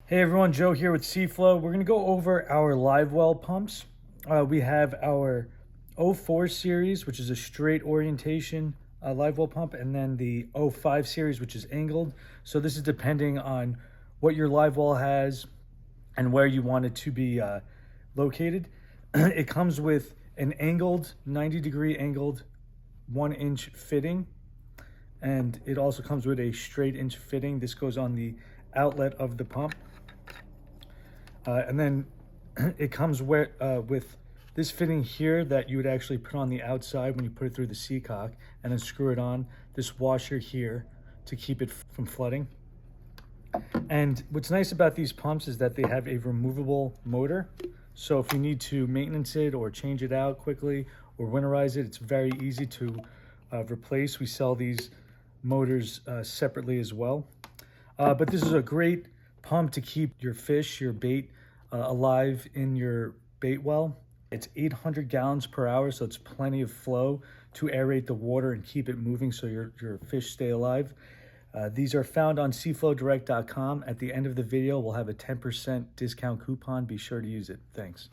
Hey everyone, Joe here with SEAFLO. We're going to go over our Livewell pumps. We have our 04 series, which is a straight orientation Livewell pump, and then the 05 series, which is angled. So this is depending on what your Livewell has and where you want it to be located. It comes with an angled, 90-degree angled 1-inch fitting, and it also comes with a straight inch fitting. This goes on the outlet of the pump. And then it comes with this fitting here that you would actually put on the outside when you put it through the seacock, and then screw it on this washer here to keep it from flooding. And what's nice about these pumps is that they have a removable motor. So if you need to maintenance it or change it out quickly or winterize it, it's very easy to replace. We sell these motors separately as well. But this is a great pump to keep your fish, your bait, alive in your bait well. It's 800 gallons per hour, so it's plenty of flow to aerate the water and keep it moving so your fish stay alive. These are found on SeaFloDirect.com. At the end of the video, we'll have a 10% discount coupon. Be sure to use it. Thanks.